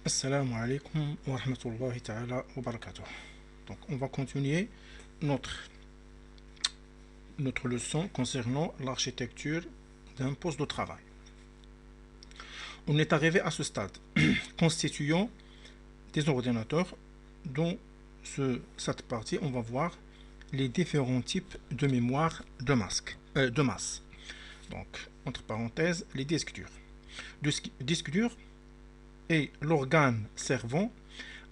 Assalamu alaikum wa rahmatullahi ta'ala wa barakatuh. Donc, on va continuer notre, notre leçon concernant l'architecture d'un poste de travail. On est arrivé à ce stade, constituant des ordinateurs. Dans cette partie, on va voir les différents types de mémoire de masse. Donc, entre parenthèses, les disques durs. Le disque dur est l'organe servant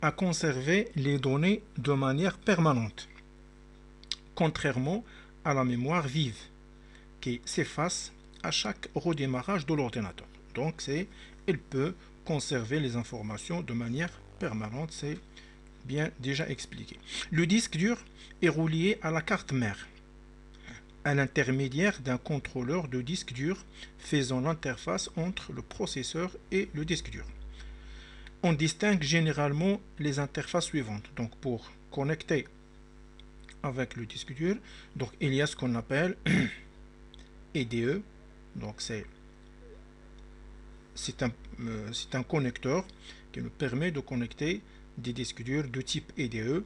à conserver les données de manière permanente, contrairement à la mémoire vive qui s'efface à chaque redémarrage de l'ordinateur. Donc, il peut conserver les informations de manière permanente, c'est bien déjà expliqué. Le disque dur est relié à la carte mère, à l'intermédiaire d'un contrôleur de disque dur faisant l'interface entre le processeur et le disque dur. On distingue généralement les interfaces suivantes. Donc, pour connecter avec le disque dur, donc il y a ce qu'on appelle IDE. Donc, c'est un connecteur qui nous permet de connecter des disques durs de type IDE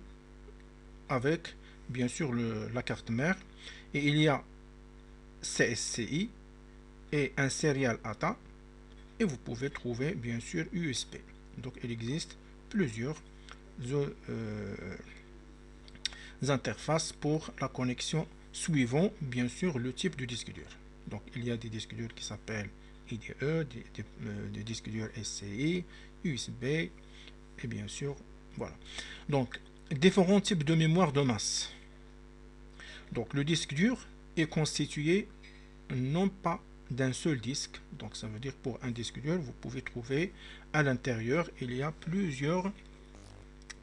avec, bien sûr, la carte mère. Et il y a CSCI et un serial ATA. Et vous pouvez trouver, bien sûr, USB. Donc, il existe plusieurs interfaces pour la connexion suivant, bien sûr, le type de disque dur. Donc, il y a des disques durs qui s'appellent IDE, des disques durs SCI, USB, et bien sûr, voilà. Donc, différents types de mémoire de masse. Donc, le disque dur est constitué non pas d'un seul disque. Donc, ça veut dire pour un disque dur, vous pouvez trouver à l'intérieur, il y a plusieurs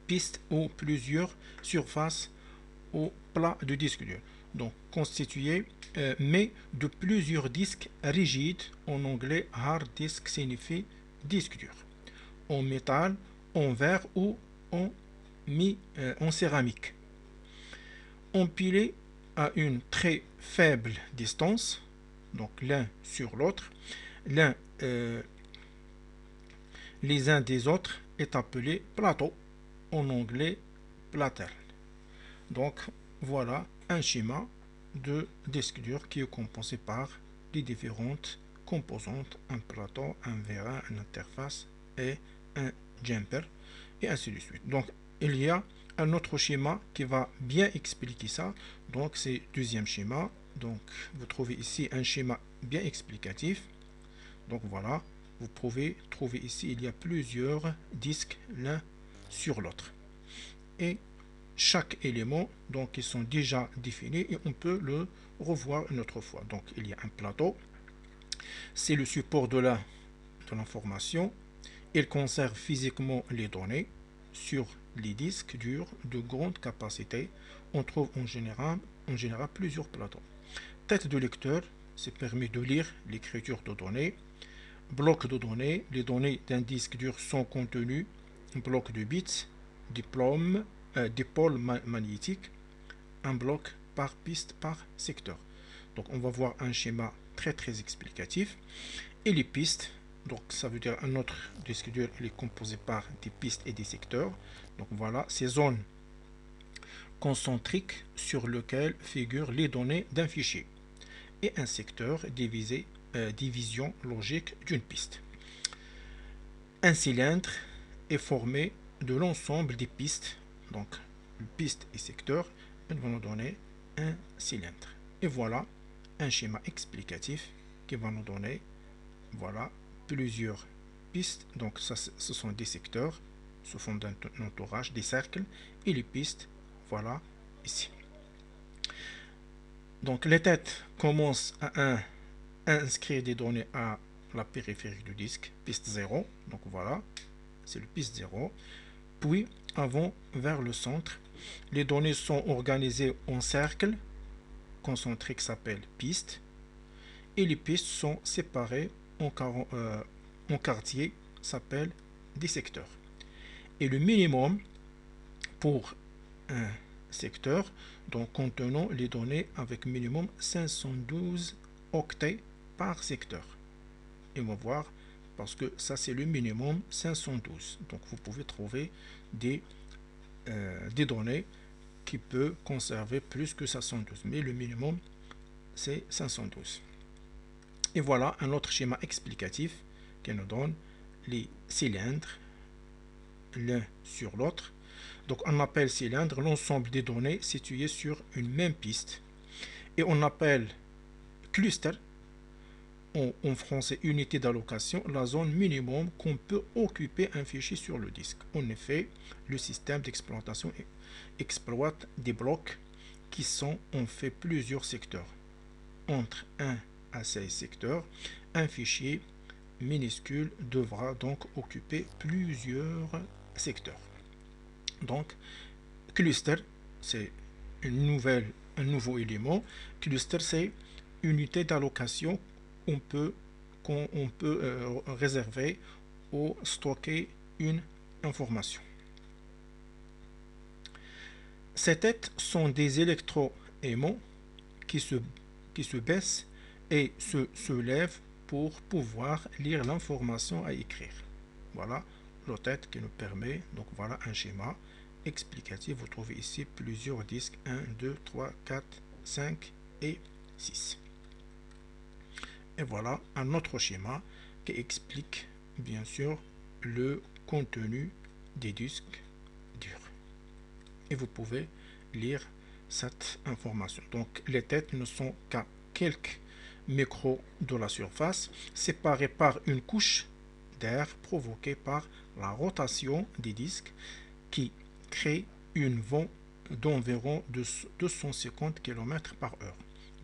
pistes ou plusieurs surfaces au plat du disque dur. Donc, constitué, mais de plusieurs disques rigides. En anglais, hard disk signifie disque dur. En métal, en verre ou en céramique. Empilés à une très faible distance, donc l'un sur l'autre, les uns des autres est appelé plateau, en anglais platter. Donc voilà un schéma de disque dur qui est composé par les différentes composantes, un plateau, un vérin, une interface et un jumper, et ainsi de suite. Donc il y a un autre schéma qui va bien expliquer ça. Donc c'est le deuxième schéma. Donc vous trouvez ici un schéma bien explicatif. Donc voilà, vous pouvez trouver ici, il y a plusieurs disques l'un sur l'autre. Et chaque élément, donc ils sont déjà définis et on peut le revoir une autre fois. Donc il y a un plateau, c'est le support de l'information. Il conserve physiquement les données sur les disques durs de grande capacité. On trouve en général plusieurs plateaux. Tête de lecteur, c'est permet de lire l'écriture de données. Bloc de données, les données d'un disque dur sont contenues. Bloc de bits, dipôle magnétique, un bloc par piste par secteur. Donc on va voir un schéma très explicatif. Et les pistes, donc ça veut dire un autre disque dur, il est composé par des pistes et des secteurs. Donc voilà, ces zones concentriques sur lesquelles figurent les données d'un fichier. Et un secteur division logique d'une piste. Un cylindre est formé de l'ensemble des pistes, donc piste et secteur, elles vont nous donner un cylindre. Et voilà un schéma explicatif qui va nous donner, voilà, plusieurs pistes. Donc ça, ce sont des secteurs sous forme d'un entourage, des cercles, et les pistes, voilà, ici. Donc les têtes commencent à inscrire des données à la périphérie du disque, piste 0. Donc voilà, c'est le piste 0. Puis, avant vers le centre, les données sont organisées en cercles concentriques s'appelle piste. Et les pistes sont séparées en quartiers s'appelle des secteurs. Et le minimum pour un secteur, donc contenant les données avec minimum 512 octets par secteur. Et on va voir parce que ça c'est le minimum 512. Donc vous pouvez trouver des données qui peuvent conserver plus que 512, mais le minimum c'est 512. Et voilà un autre schéma explicatif qui nous donne les cylindres l'un sur l'autre. Donc on appelle cylindre l'ensemble des données situées sur une même piste. Et on appelle cluster, en français unité d'allocation, la zone minimum qu'on peut occuper un fichier sur le disque. En effet, le système d'exploitation exploite des blocs qui sont en fait plusieurs secteurs. Entre 1 à 16 secteurs, un fichier minuscule devra donc occuper plusieurs secteurs. Donc, cluster, c'est un nouveau élément. Cluster, c'est unité d'allocation qu'on peut réserver ou stocker une information. Ces têtes sont des électroaimants qui se baissent et se soulèvent pour pouvoir lire l'information à écrire. Voilà la tête qui nous permet, donc voilà un schéma explicatif. Vous trouvez ici plusieurs disques 1, 2, 3, 4, 5 et 6. Et voilà un autre schéma qui explique bien sûr le contenu des disques durs. Et vous pouvez lire cette information. Donc les têtes ne sont qu'à quelques micros de la surface, séparées par une couche d'air provoquée par la rotation des disques qui crée une vent d'environ 250 km par heure.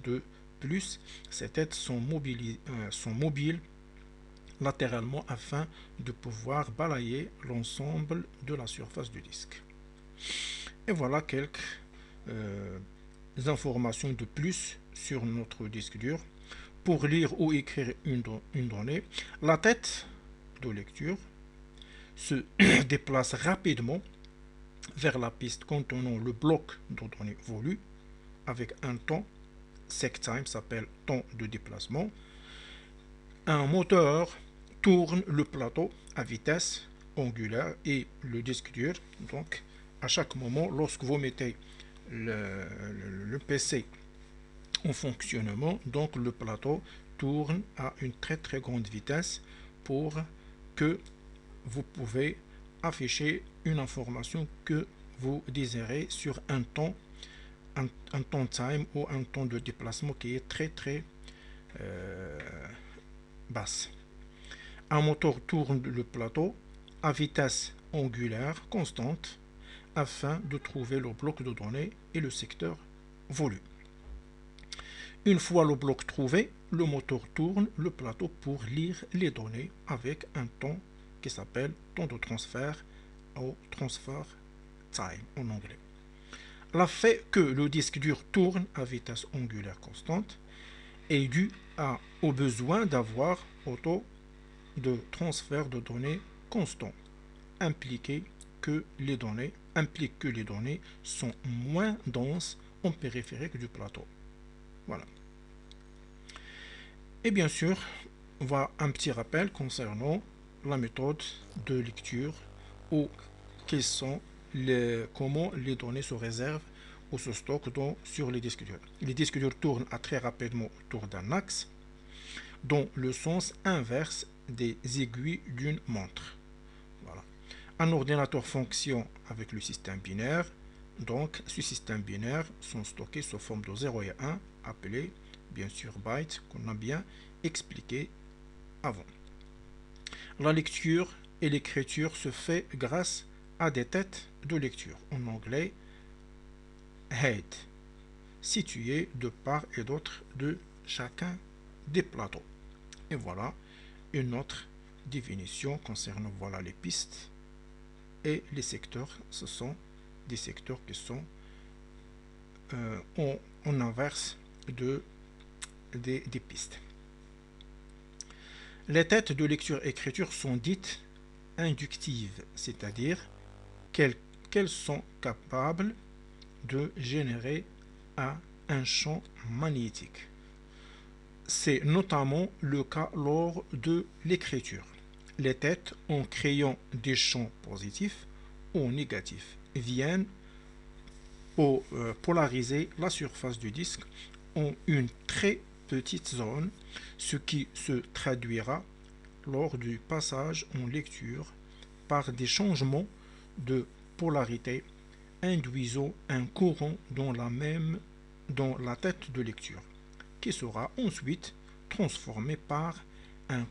De plus, ces têtes sont mobiles latéralement afin de pouvoir balayer l'ensemble de la surface du disque. Et voilà quelques informations de plus sur notre disque dur. Pour lire ou écrire une donnée, la tête de lecture se déplace rapidement vers la piste contenant le bloc de données voulu avec un temps, seq time s'appelle temps de déplacement. Un moteur tourne le plateau à vitesse angulaire et le disque dur, donc à chaque moment, lorsque vous mettez le PC en fonctionnement, donc le plateau tourne à une très grande vitesse pour que vous pouvez afficher une information que vous désirez sur un temps time ou un temps de déplacement qui est très basse. Un moteur tourne le plateau à vitesse angulaire constante afin de trouver le bloc de données et le secteur voulu. Une fois le bloc trouvé, le moteur tourne le plateau pour lire les données avec un temps qui s'appelle temps de transfert ou transfer time en anglais. Le fait que le disque dur tourne à vitesse angulaire constante est dû au besoin d'avoir un taux de transfert de données constant, implique que les données sont moins denses en périphérique du plateau. Voilà. Et bien sûr, on va un petit rappel concernant la méthode de lecture ou comment les données se réservent ou se stockent sur les disques durs. Les disques durs tournent très rapidement autour d'un axe dans le sens inverse des aiguilles d'une montre. Voilà. Un ordinateur fonctionne avec le système binaire. Donc, ce système binaire sont stockés sous forme de 0 et 1, appelés bien sûr bytes, qu'on a bien expliqué avant. La lecture et l'écriture se fait grâce à des têtes de lecture, en anglais head, situées de part et d'autre de chacun des plateaux. Et voilà une autre définition concernant les pistes et les secteurs. Ce sont des secteurs qui sont en inverse des pistes. Les têtes de lecture-écriture sont dites inductives, c'est-à-dire qu'elles sont capables de générer un champ magnétique. C'est notamment le cas lors de l'écriture. les têtes en créant des champs positifs ou négatifs viennent pour polariser la surface du disque en une très petite zone, ce qui se traduira lors du passage en lecture par des changements de polarité induisant un courant dans la tête de lecture, qui sera ensuite transformé par un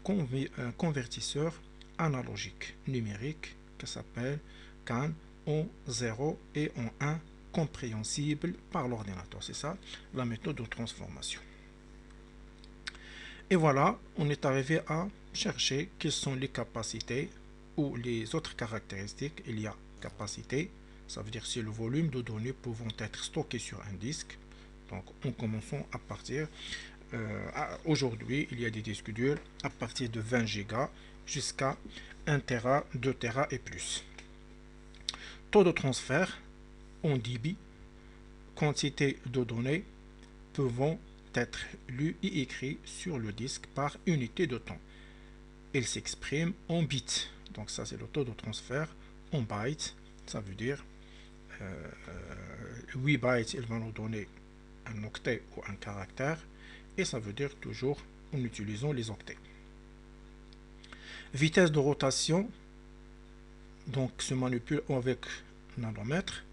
convertisseur analogique numérique qui s'appelle CAN en 0 et en 1 compréhensible par l'ordinateur. C'est ça la méthode de transformation. Et voilà, on est arrivé à chercher quelles sont les capacités ou les autres caractéristiques. Il y a capacité, ça veut dire c'est le volume de données pouvant être stockées sur un disque. Donc en commençant à partir, aujourd'hui il y a des disques durs à partir de 20 Go jusqu'à 1 Tera, 2 Tera et plus. Taux de transfert en débit, quantité de données pouvant être lues et écrites sur le disque par unité de temps. Il s'exprime en bits. Donc ça c'est le taux de transfert en bytes. Ça veut dire 8 bytes, il va nous donner un octet ou un caractère. Et ça veut dire toujours en utilisant les octets. Vitesse de rotation, donc se manipule avec nanomètre.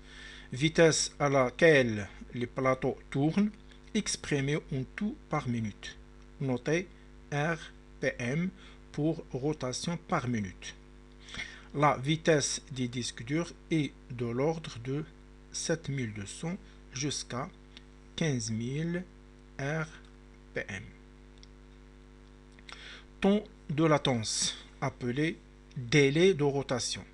Vitesse à laquelle les plateaux tournent, exprimée en tout par minute. Notez RPM pour rotation par minute. La vitesse des disques durs est de l'ordre de 7200 jusqu'à 15000 RPM. Temps de latence, appelé délai de rotation.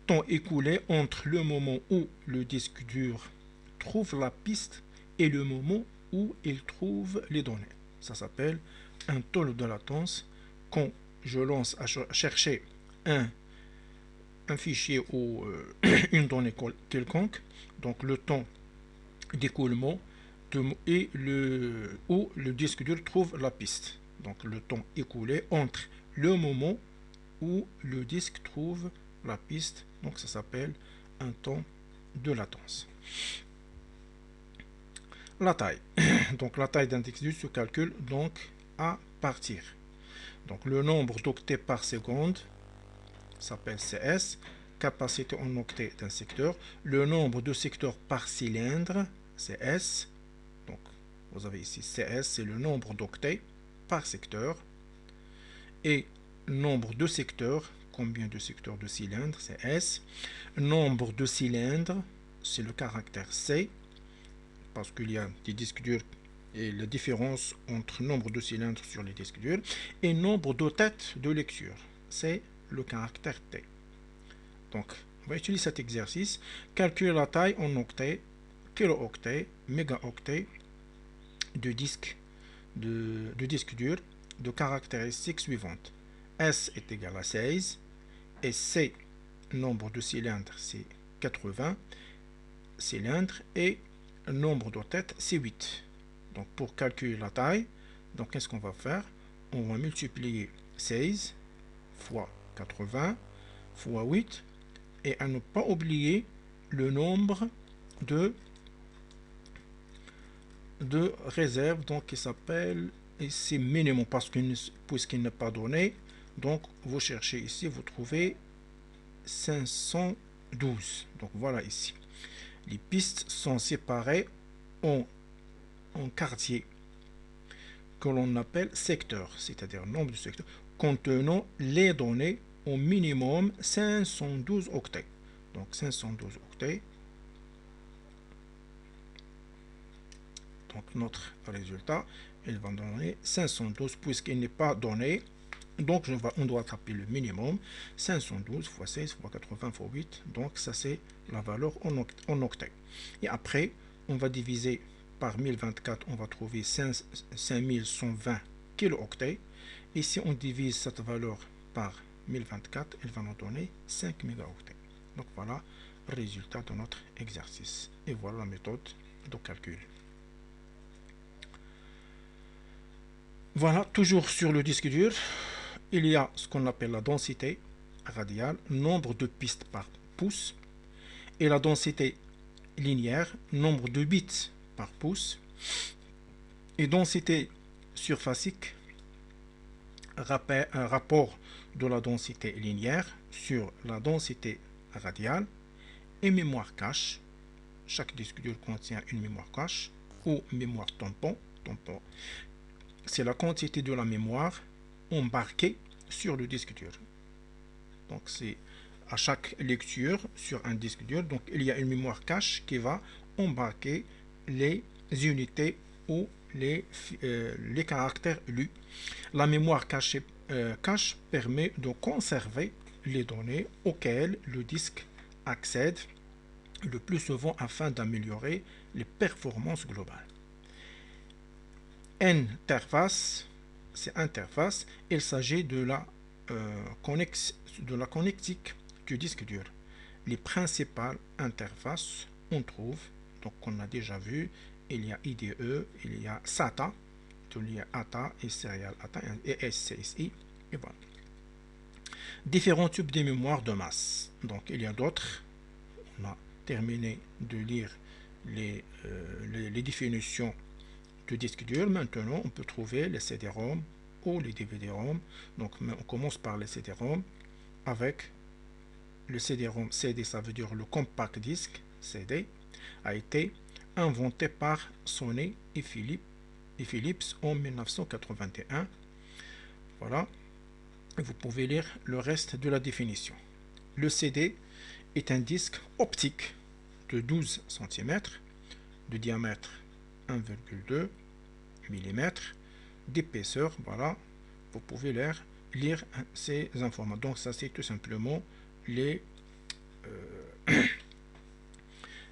Temps écoulé entre le moment où le disque dur trouve la piste et le moment où il trouve les données. Ça s'appelle un temps de latence. Quand je lance à chercher un fichier ou une donnée quelconque, donc le temps d'écoulement et où le disque dur trouve la piste. Donc le temps écoulé entre le moment où le disque trouve la piste, donc ça s'appelle un temps de latence. La taille. Donc la taille d'un disque dur se calcule donc à partir. Donc le nombre d'octets par seconde s'appelle CS, capacité en octets d'un secteur. Le nombre de secteurs par cylindre, CS. Donc vous avez ici CS, c'est le nombre d'octets par secteur. Et nombre de secteurs, combien de secteurs de cylindres, c'est S. Nombre de cylindres, c'est le caractère C, parce qu'il y a des disques durs et la différence entre nombre de cylindres sur les disques durs et nombre de têtes de lecture, c'est le caractère T. Donc, on va utiliser cet exercice. Calculer la taille en octets, kilo-octets, mégaoctets de disque dur de caractéristiques suivantes. S est égal à 16 et C, nombre de cylindres, c'est 80 cylindres et nombre de têtes, c'est 8. Donc pour calculer la taille, donc qu'est-ce qu'on va faire? On va multiplier 16 fois 80 fois 8 et à ne pas oublier le nombre de réserves, donc qui s'appelle ici minimum parce puisqu'il n'est pas donné. Donc vous cherchez ici, vous trouvez 512. Donc voilà ici. Les pistes sont séparées en quartiers que l'on appelle secteurs, c'est-à-dire nombre de secteurs contenant les données au minimum 512 octets. Donc 512 octets. Donc notre résultat, il va donner 512 puisqu'il n'est pas donné. Donc on doit taper le minimum 512 fois 16 fois 80 fois 8. Donc ça c'est la valeur en octets. Et après on va diviser par 1024, on va trouver 5120 kilo-octets. Et si on divise cette valeur par 1024, elle va nous donner 5 mégaoctets. Donc voilà le résultat de notre exercice. Et voilà la méthode de calcul. Voilà, toujours sur le disque dur, il y a ce qu'on appelle la densité radiale, nombre de pistes par pouce, et la densité linéaire, nombre de bits par pouce, et densité surfacique, un rapport de la densité linéaire sur la densité radiale, et mémoire cache. Chaque disque dur contient une mémoire cache ou mémoire tampon. C'est la quantité de la mémoire embarquée sur le disque dur. Donc c'est à chaque lecture sur un disque dur, donc il y a une mémoire cache qui va embarquer les unités ou les caractères lus. La mémoire cache permet de conserver les données auxquelles le disque accède le plus souvent afin d'améliorer les performances globales. Interface, c'est interface, il s'agit de la connectique du disque dur. Les principales interfaces, on trouve, donc on a déjà vu, il y a IDE, il y a SATA, il y a ATA et Serial ATA et SCSI, et voilà. Différents types de mémoire de masse. Donc il y a d'autres. On a terminé de lire les définitions du disque dur. Maintenant, on peut trouver les CD-ROM ou les DVD-ROM. Donc on commence par les CD-ROM avec le CD-ROM. CD, ça veut dire le compact disc. CD a été inventé par Sony et Philips en 1981. Voilà. Vous pouvez lire le reste de la définition. Le CD est un disque optique de 12 cm, de diamètre 1,2 mm, d'épaisseur. Voilà, vous pouvez lire ces informations. Donc ça c'est tout simplement les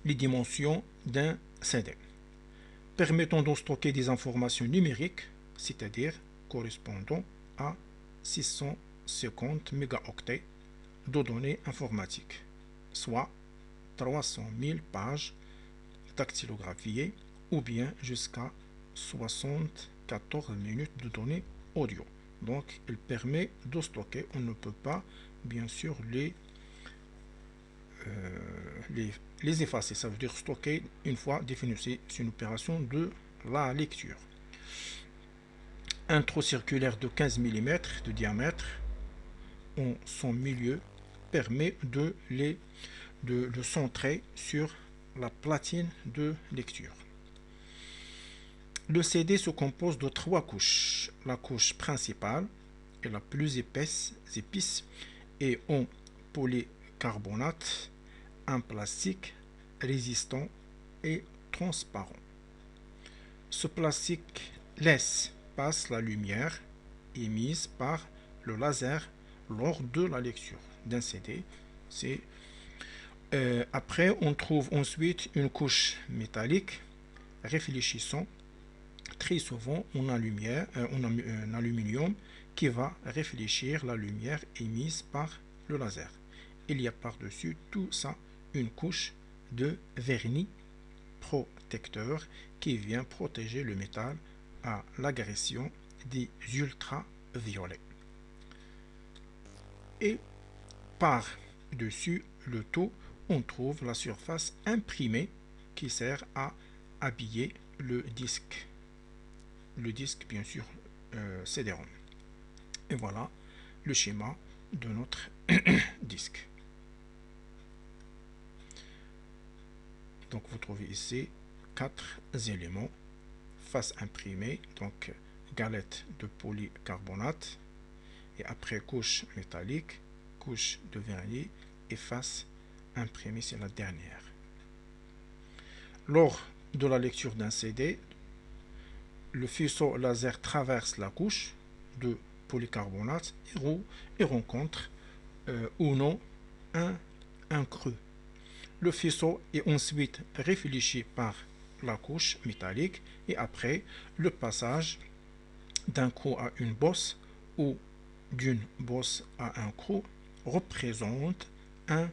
dimensions d'un CD. Permettant de stocker des informations numériques, c'est-à-dire correspondant à 650 mégaoctets de données informatiques, soit 300 000 pages dactylographiées ou bien jusqu'à 74 minutes de données audio. Donc il permet de stocker, on ne peut pas bien sûr les effacer, ça veut dire stocker une fois défini, c'est une opération de la lecture. Un trou circulaire de 15 mm de diamètre en son milieu permet de le centrer sur la platine de lecture. Le CD se compose de 3 couches. La couche principale est la plus épaisse et en polycarbonate, en plastique résistant et transparent. Ce plastique passe la lumière émise par le laser lors de la lecture d'un CD. Après, on trouve ensuite une couche métallique réfléchissant, très souvent en aluminium, qui va réfléchir la lumière émise par le laser. Il y a par-dessus tout ça une couche de vernis protecteur qui vient protéger le métal à l'agression des ultraviolets. Et par-dessus le tout, on trouve la surface imprimée qui sert à habiller le disque bien sûr CD-ROM. Et voilà le schéma de notre disque. Donc vous trouvez ici 4 éléments: face imprimée, donc galette de polycarbonate, et après couche métallique, couche de vernis et face imprimée, c'est la dernière. Lors de la lecture d'un CD, le faisceau laser traverse la couche de polycarbonate et rencontre ou non un creux. Le faisceau est ensuite réfléchi par la couche métallique et après le passage d'un creux à une bosse ou d'une bosse à un creux représente 1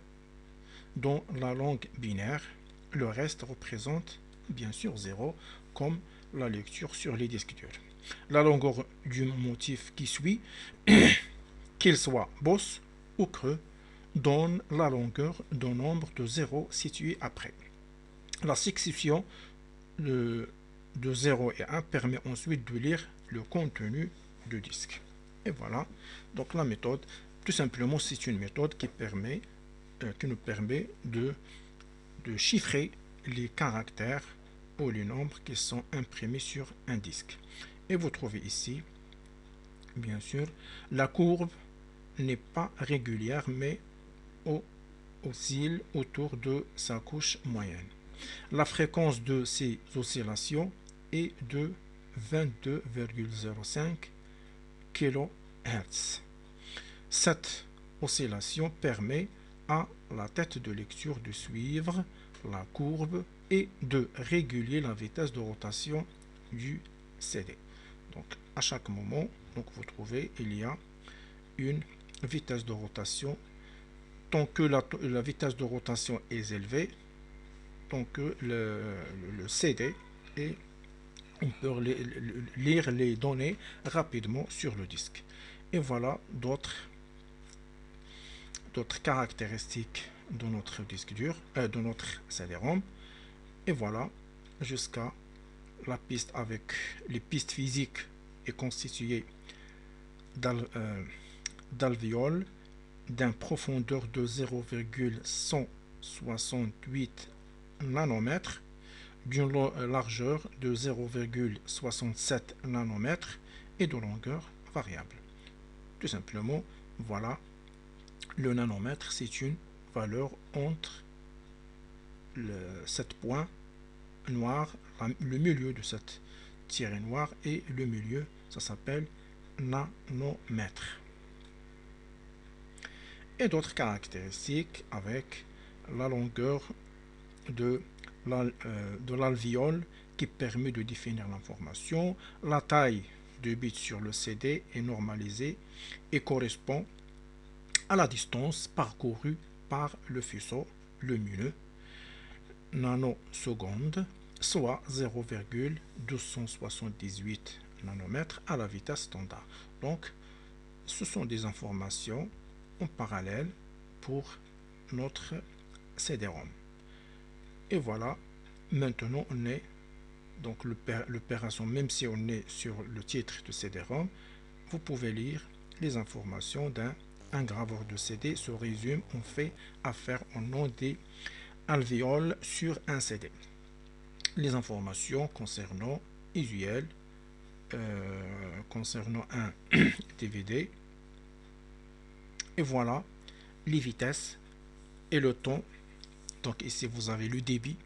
dans la langue binaire. Le reste représente bien sûr 0 comme la lecture sur les disques durs. La longueur du motif qui suit, qu'il soit bosse ou creux, donne la longueur d'un nombre de zéros situé après. La succession de 0 et 1 permet ensuite de lire le contenu du disque. Et voilà, donc la méthode, tout simplement, c'est une méthode qui nous permet de chiffrer les caractères ou les nombres qui sont imprimés sur un disque. Et vous trouvez ici, bien sûr, la courbe n'est pas régulière, mais oscille autour de sa couche moyenne. La fréquence de ces oscillations est de 22,05 kHz. Cette oscillation permet à la tête de lecture de suivre la courbe et de réguler la vitesse de rotation du CD. Donc à chaque moment, donc vous trouvez, il y a une vitesse de rotation. Tant que la vitesse de rotation est élevée, tant que le CD et on peut lire les données rapidement sur le disque. Et voilà d'autres caractéristiques de notre disque dur, de notre CD-ROM. Et voilà, jusqu'à la piste avec les pistes physiques est constituée d'alvéoles d'une profondeur de 0,168 nanomètres, d'une largeur de 0,67 nanomètres et de longueur variable. Tout simplement, voilà, le nanomètre, c'est une valeur entre le 7 points noirs, le milieu de cette tirée noire et le milieu, ça s'appelle nanomètre. Et d'autres caractéristiques avec la longueur de l'alvéole qui permet de définir l'information, la taille de bits sur le CD est normalisée et correspond à la distance parcourue par le faisceau lumineux, nanosecondes, soit 0,278 nanomètres à la vitesse standard. Donc, ce sont des informations en parallèle pour notre CD-ROM. Et voilà, maintenant on est, donc l'opération, même si on est sur le titre de CD-ROM, vous pouvez lire les informations d'un graveur de CD. Se résume, on fait affaire au nom des alvéoles sur un CD. Les informations concernant usuel, concernant un DVD. Et voilà les vitesses et le temps. Donc ici vous avez le débit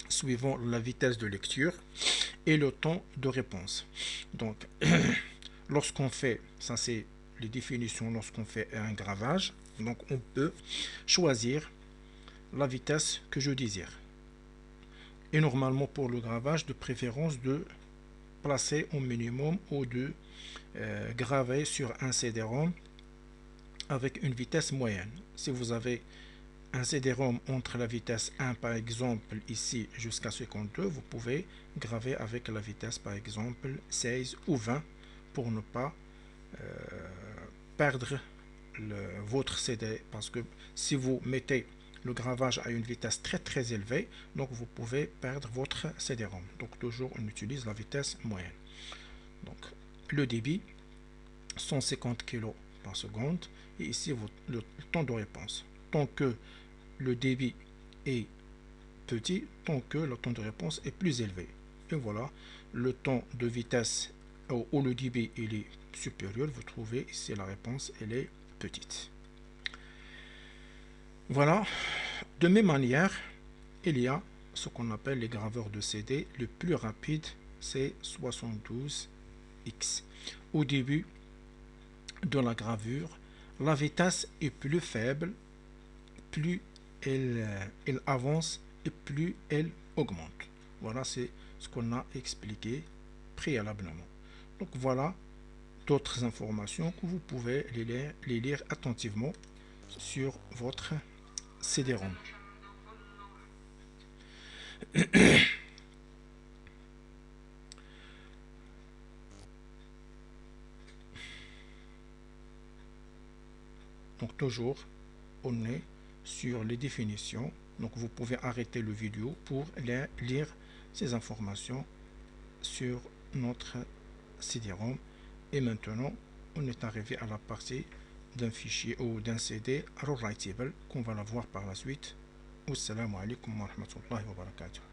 suivant la vitesse de lecture et le temps de réponse. Donc lorsqu'on fait, ça c'est les définitions, lorsqu'on fait un gravage, donc on peut choisir la vitesse que je désire. Et normalement pour le gravage, de préférence de placer au minimum ou de graver sur un CD-ROM avec une vitesse moyenne. Si vous avez un CD-ROM entre la vitesse 1 par exemple ici jusqu'à 52, vous pouvez graver avec la vitesse par exemple 16 ou 20 pour ne pas perdre votre CD, parce que si vous mettez le gravage à une vitesse très élevée, donc vous pouvez perdre votre CD-ROM. Donc toujours on utilise la vitesse moyenne. Donc le débit 150 kg par seconde et ici le temps de réponse. Tant que le débit est petit, tant que le temps de réponse est plus élevé. Et voilà, le temps de vitesse où le débit il est supérieur, vous trouvez ici la réponse, elle est petite. Voilà, de même manière, il y a ce qu'on appelle les graveurs de CD. Le plus rapide, c'est 72X. Au début de la gravure, la vitesse est plus faible, plus elle avance et plus elle augmente. Voilà, c'est ce qu'on a expliqué préalablement. Donc voilà d'autres informations que vous pouvez les lire attentivement sur votre CD-ROM. Donc toujours, on est sur les définitions. Donc vous pouvez arrêter le vidéo pour lire ces informations sur notre CD-ROM. Et maintenant, on est arrivé à la partie d'un fichier ou d'un CD rewritable qu'on va la voir par la suite. Wassalamu alaikum wa rahmatullahi wa barakatuh.